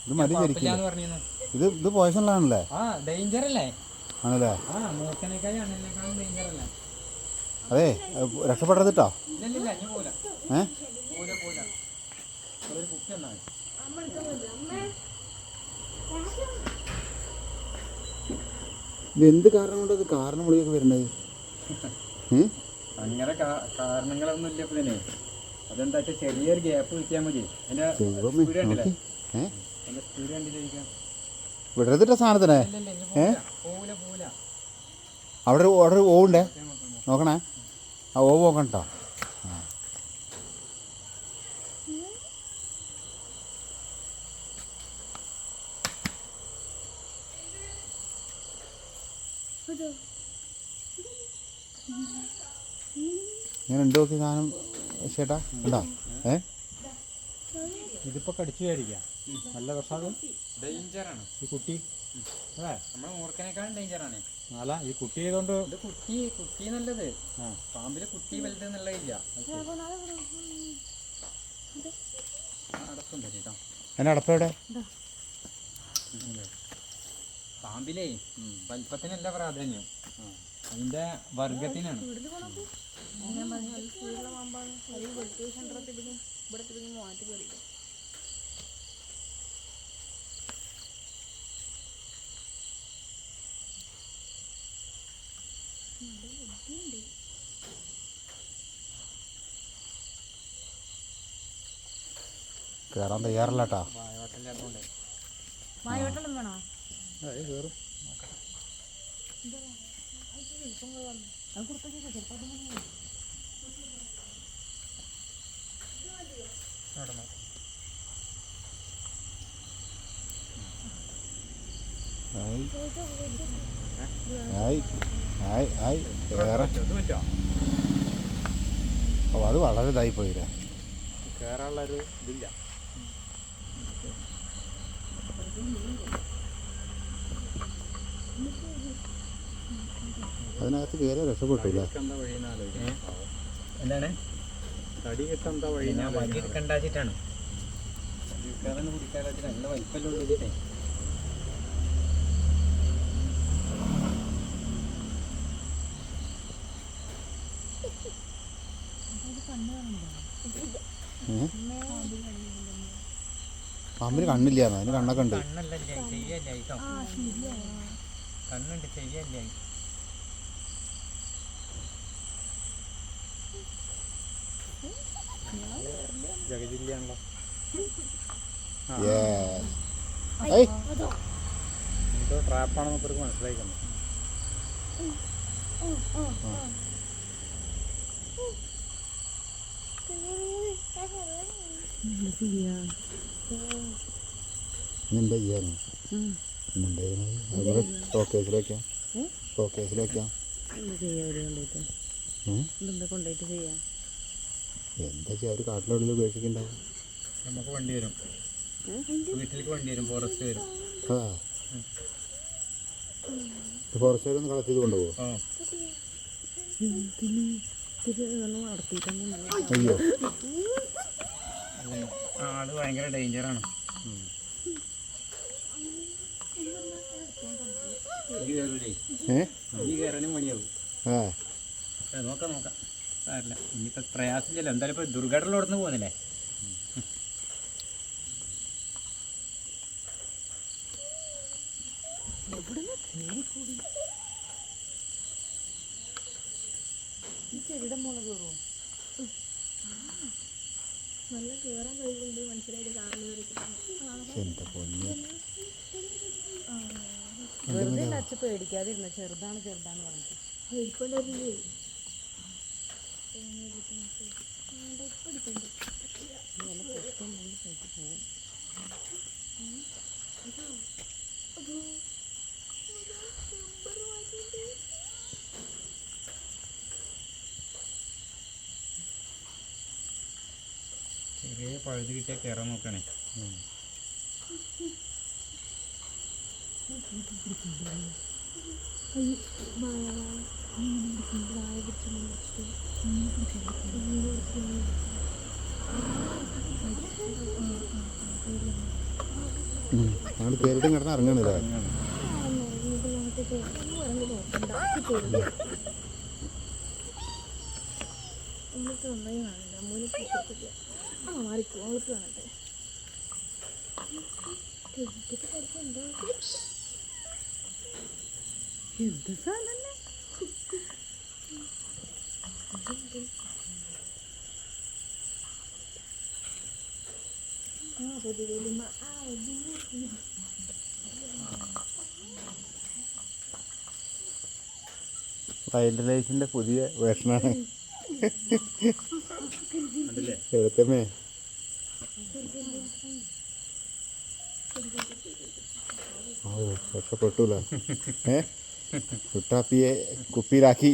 ഇത് മതി ശരിക്കും. ഇത് പോയ്സണിലാണല്ലേ? ആണല്ലേ? അതെ, രക്ഷപ്പെടരുതിട്ടോ. ഇത് എന്ത് കാരണം കൊണ്ടത് കാരണം വിളിയൊക്കെ വരേണ്ടത്? അങ്ങനെ കാരണങ്ങളൊന്നും ഇല്ല. ഇപ്പൊ തന്നെ അതെന്താ വെച്ചാൽ ചെറിയൊരു ഗ്യാപ്പ് കിട്ടിയാൽ മതി. വിടരുതിട്ട സാധനത്തിനെ അവിടെ ഓർഡർ ഓവുണ്ടേ, നോക്കണേ. ആ ഓവ് നോക്കണം കേട്ടോ. ഞാൻ ഉണ്ട് നോക്കി സാധനം ചേട്ടാ ഉണ്ടോ? ഇതിപ്പോ കടിച്ചു കയറിക്കാം. നല്ല പ്രസാദം ഡേഞ്ചറാണ് ഈ കുട്ടി. അതെ, നമ്മളെ മൂർഖനേക്കാളും ഡേഞ്ചറാണ്. അല്ല, ഈ കുട്ടി ആയതുകൊണ്ട് കുട്ടി നല്ലത്. പാമ്പില് കുട്ടി വലുത് എന്നുള്ളതില്ല. അടപ്പുണ്ട് ചേട്ടാ. എന്നെ അടപ്പെവിടെ? പാമ്പിലേ വലിപ്പത്തിനല്ല പ്രാധാന്യം, അതിന്റെ വർഗത്തിനാണ്. കയറാൻ തയ്യാറല്ല കേട്ടോ. മായോട്ടം വേണോ? കയറും. അത് വളരെ ഇതായി പോയില്ലേ, കയറാനുള്ളൊരു ഇതില്ല. അതിനകത്ത് കയറി രക്ഷപ്പെട്ടില്ല. എന്താണ് തടി കിട്ടാൻ വഴി? ഞാൻ വണ്ടി എടുക്കണ്ടാച്ചിട്ടാണ്. നല്ല വലിപ്പല്ലോ വെച്ചിട്ടേ. പാമ്പിന് കണ്ണില്ല, അതിന് കണ്ണൊക്കെ ഉണ്ട്. കണ്ണുണ്ട്, ചെയ്യല്ലേ. ജഗജില്ലാണല്ലോ. എന്തോ ട്രാപ്പാണെന്ന് ഇവർക്ക് മനസ്സിലായിക്കുന്നു. എന്താ ചെയ്യാനോ? ഷോക്കേസിൽ വെക്കാം, ഷോക്കേസിൽ വെക്കാം. എന്താ ചെയ്യാ, ഒരു കാട്ടിലുള്ളിൽ ഉപേക്ഷിക്കുന്നുണ്ടാവും. നമുക്ക് വണ്ടി വരും, വീട്ടിലേക്ക് വണ്ടി വരും, ഫോറസ്റ്റ് വരും. ഫോറസ്റ്റ് ഒന്ന് കളക്ട് ചെയ്ത് കൊണ്ടുപോകും. അയ്യോ, ആള് ഭയങ്കര ഡേഞ്ചറാണ്. ഈ കയറാനും മണിയാവും. നോക്കാം നോക്കാം, സാരില്ല. ഇനിയിപ്പോൾ പ്രയാസമില്ലല്ലോ, എന്തായാലും ഇപ്പോൾ ദുർഘടനയോടന്ന് പോകുന്നില്ലേ. ചെടിയുടെ മുളക് കയറുമോ? നല്ല കയറാൻ കഴിവുണ്ട്, മനസ്സിലായിട്ട് വെറുതെ ടച്ച് പേടിക്കാതിരുന്ന ചെറുതാണ് ചെറുതാന്ന് പറഞ്ഞിട്ട് ഇരിപ്പുണ്ടായിരുന്നില്ലേ. ചെറിയ പഴുത് കിട്ടിയാൽ കയറാൻ നോക്കണേ. ഞങ്ങൾ കയറിയിട്ടും കിടന്ന് ഇറങ്ങണില്ല. എന്ത് സാധനം വൈൽഡ് ലൈഫിൻ്റെ പുതിയ വേഷനാണ്. കണ്ടില്ലേ? എഴുത്തമ്മേ ഓ രക്ഷപ്പെട്ടൂല. കുട്ടാപ്പിയെ കുപ്പിയിലാക്കി.